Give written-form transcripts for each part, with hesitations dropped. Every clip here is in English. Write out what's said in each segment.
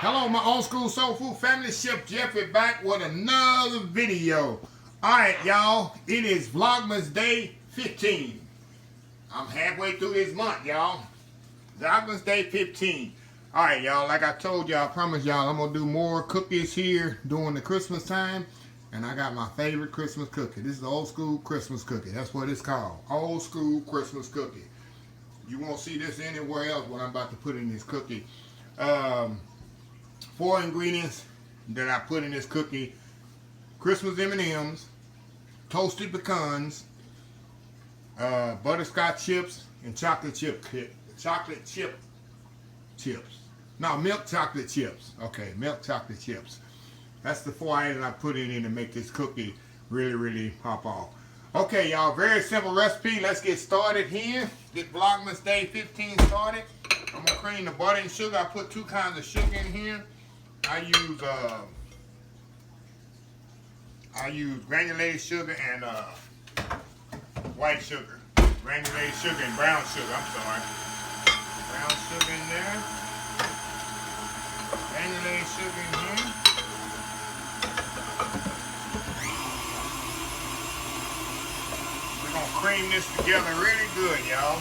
Hello, my old school soul food family. Chef Jeffrey back with another video. Alright, y'all. It is Vlogmas Day 15. I'm halfway through this month, y'all. Vlogmas Day 15. Alright, y'all. Like I told y'all, I promise y'all, I'm going to do more cookies here during the Christmas time. And I got my favorite Christmas cookie. This is the old school Christmas cookie. That's what it's called. Old school Christmas cookie. You won't see this anywhere else what I'm about to put in this cookie. 4 ingredients that I put in this cookie: Christmas M&ms, toasted pecans, butterscotch chips, and chocolate chip chips. No, milk chocolate chips. Okay, milk chocolate chips. That's the 4 items I put in to make this cookie really pop off. Okay, y'all, very simple recipe. Let's get started here. Get Vlogmas Day 15 started. I'm gonna cream the butter and sugar. I put 2 kinds of sugar in here. I use granulated sugar and white sugar. Granulated sugar and brown sugar, I'm sorry. Brown sugar in there. Granulated sugar in here. We're gonna cream this together really good, y'all.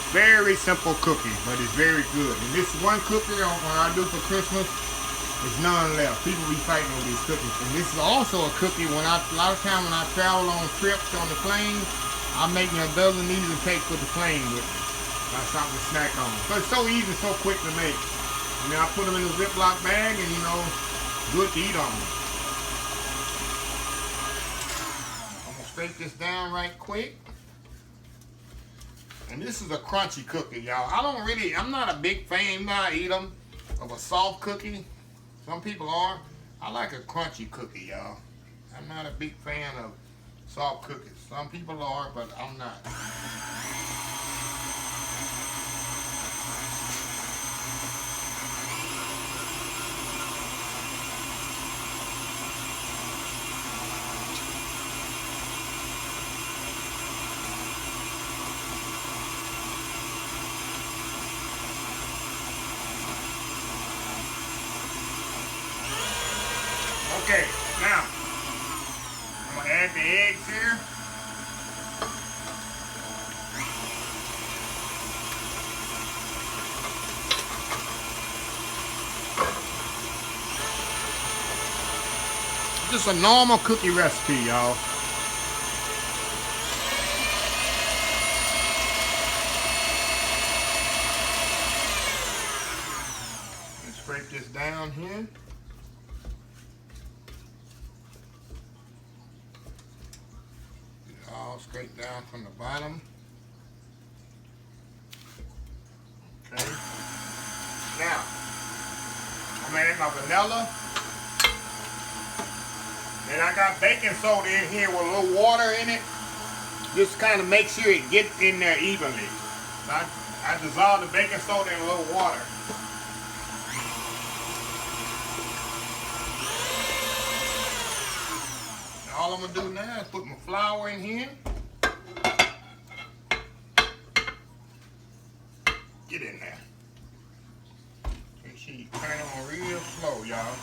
Very simple cookie, but it's very good. And this one cookie when I do for Christmas, there's none left. People be fighting over these cookies. And this is also a cookie when a lot of times when I travel on trips on the plane, I make me a dozen of these and take for the plane with me. Got something to snack on. So it's so easy, so quick to make. I mean, I put them in a Ziploc bag and, you know, good to eat on them. I'm gonna scrape this down right quick. And this is a crunchy cookie, y'all. I'm not a big fan when I eat them of a soft cookie. Some people are. I like a crunchy cookie, y'all. I'm not a big fan of soft cookies. Some people are, but I'm not. Okay, now I'm gonna add the eggs here. Just a normal cookie recipe, y'all. Let's scrape this down here. All straight down from the bottom. Okay. Now, I'm gonna add my vanilla. Then I got baking soda in here with a little water in it. Just kind of make sure it gets in there evenly. So I dissolve the baking soda in a little water. All I'm going to do now is put my flour in here. Get in there. Make sure you turn it on real slow, y'all.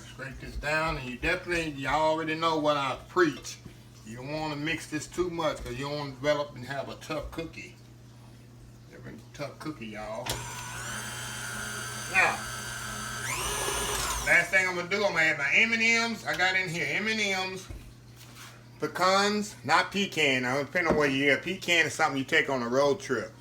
Scrape this down, and you already know what I preach. You don't want to mix this too much because you don't want to develop and have a tough cookie. Very tough cookie, y'all. Now, last thing I'm going to do, I'm going to add my M&ms. I got in here M&ms, pecans, not pecan. Now, depending on where you're at. Pecan is something you take on a road trip.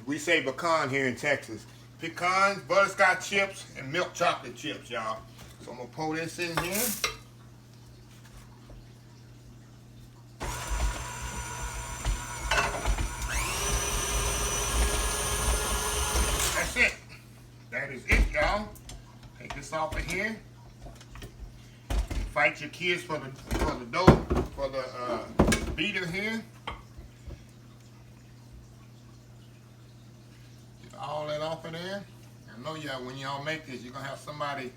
We say pecan here in Texas. Pecans, butterscotch chips, and milk chocolate chips, y'all. So I'm going to pour this in here. That's it. That is it, y'all. Take this off of here. Fight your kids for the dough, for the beater here. Get all that off of there. I know y'all, when y'all make this, you're gonna have somebody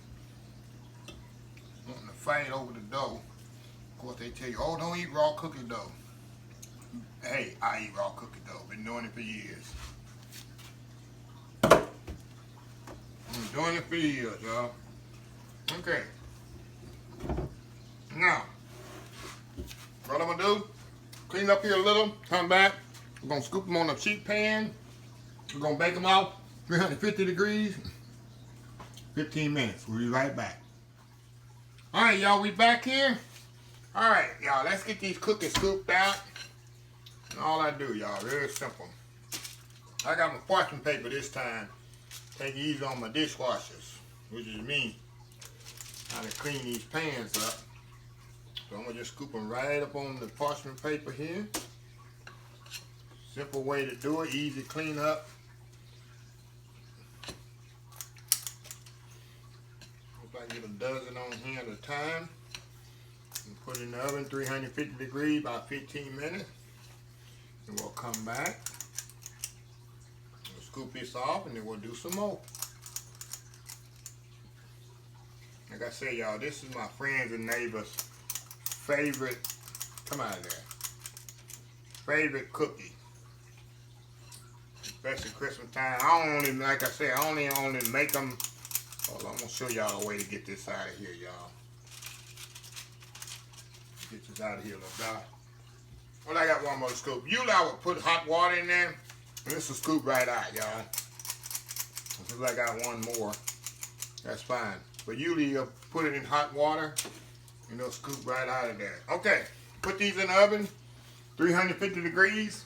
wanting to fight over the dough. Of course, they tell you, oh, don't eat raw cookie dough. Hey, I eat raw cookie dough. Been doing it for years. Been doing it for years, y'all. Okay. Now, what I'm gonna do, clean up here a little, come back. We're gonna scoop them on a cheap pan. We're gonna bake them out 350 degrees, 15 minutes. We'll be right back. All right, y'all, we back here. All right, y'all, let's get these cookies scooped out. And all I do, y'all, very simple. I got my parchment paper this time. Take it easy on my dishwashers, which is me. How to clean these pans up. So I'm gonna just scoop them right up on the parchment paper here. Simple way to do it, easy clean up. Hope I get a dozen on here at a time. And put it in the oven, 350 degrees, about 15 minutes. And we'll come back. We'll scoop this off and then we'll do some more. Like I say, y'all, this is my friends and neighbors' favorite, come out of there, favorite cookie. Especially Christmas time. I don't only, like I said, I only make them. Hold on, I'm going to show y'all a way to get this out of here, y'all. Get this out of here, little guy. Well, I got one more scoop. Usually I would put hot water in there. And this will scoop right out, y'all. Since I got one more, that's fine. But usually you'll put it in hot water and it'll scoop right out of there. Okay, put these in the oven, 350 degrees,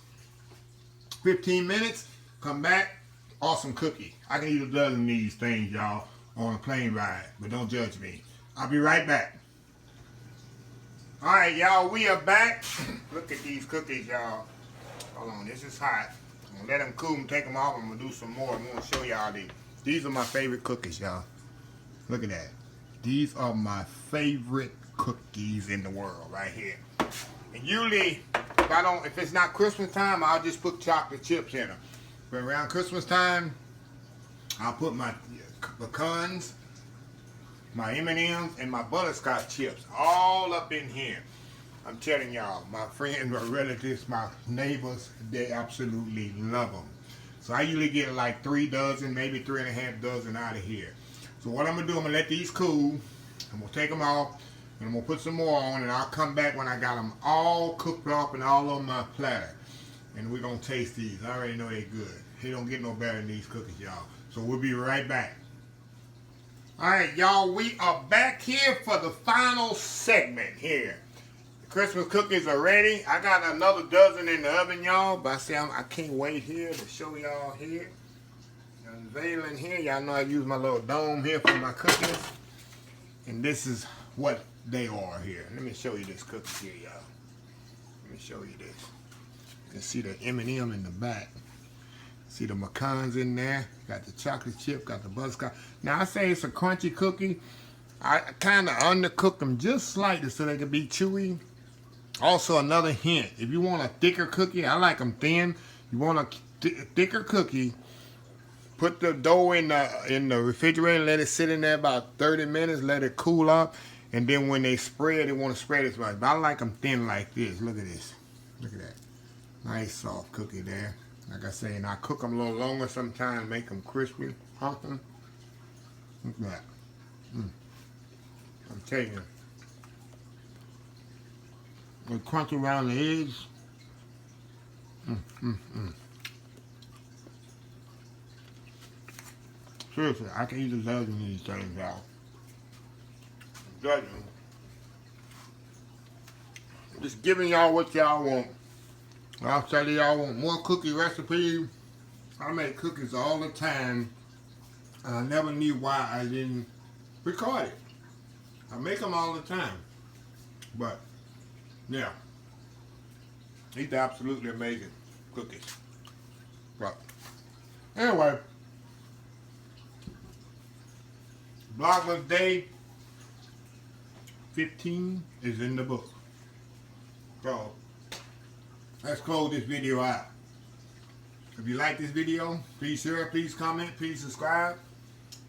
15 minutes, come back, awesome cookie. I can eat a dozen of these things, y'all, on a plane ride, but don't judge me. I'll be right back. All right, y'all, we are back. Look at these cookies, y'all. Hold on, this is hot. I'm gonna let them cool and take them off. I'm gonna do some more. I'm gonna show y'all these. These are my favorite cookies, y'all. Look at that. These are my favorite cookies in the world right here. And usually, if it's not Christmas time, I'll just put chocolate chips in them. But around Christmas time, I'll put my pecans, my M&ms, and my butterscotch chips all up in here. I'm telling y'all, my friends, my relatives, my neighbors, they absolutely love them. So I usually get like 3 dozen, maybe 3.5 dozen out of here. So what I'm going to do, I'm going to let these cool. I'm going to take them off, and I'm going to put some more on, and I'll come back when I got them all cooked up and all on my platter. And we're going to taste these. I already know they're good. They don't get no better than these cookies, y'all. So we'll be right back. All right, y'all, we are back here for the final segment here. The Christmas cookies are ready. I got another dozen in the oven, y'all, but I say I can't wait here to show y'all here. Unveiling here, y'all know I use my little dome here for my cookies, and this is what they are here. Let me show you this cookie here, y'all. Let me show you this. You can see the M&M in the back. See the pecans in there. Got the chocolate chip, got the butterscotch. Now I say it's a crunchy cookie. I kind of undercook them just slightly so they can be chewy. Also, another hint: if you want a thicker cookie, I like them thin. You want a thicker cookie, put the dough in the refrigerator and let it sit in there about 30 minutes. Let it cool up, and then when they spread, they want to spread it right. But I like them thin like this. Look at this. Look at that. Nice soft cookie there. Like I say, and I cook them a little longer sometimes, make them crispy. Look at that. I'm telling you. They crunchy around the edge. Seriously, I can eat a dozen of these things out. A dozen. I'm just giving y'all what y'all want. I'll tell y'all want more cookie recipes. I make cookies all the time. And I never knew why I didn't record it. I make them all the time. But, yeah. These are absolutely amazing cookies. But, anyway. Vlogmas Day 15 is in the book. So, let's close this video out. If you like this video, please share, please comment, please subscribe.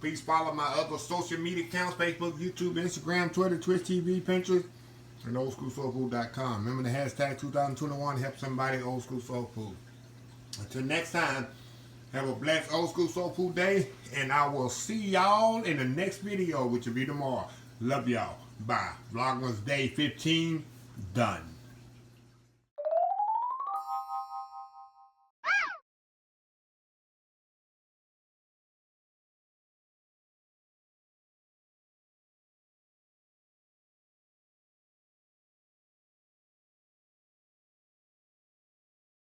Please follow my other social media accounts: Facebook, YouTube, Instagram, Twitter, Twitch TV, Pinterest, and oldschoolsoulfood.com. Remember the hashtag 2021, help somebody, Old School Soul Food. Until next time, have a blessed Old School Soul Food day, and I will see y'all in the next video, which will be tomorrow. Love y'all. Bye. Vlogmas Day 15 done.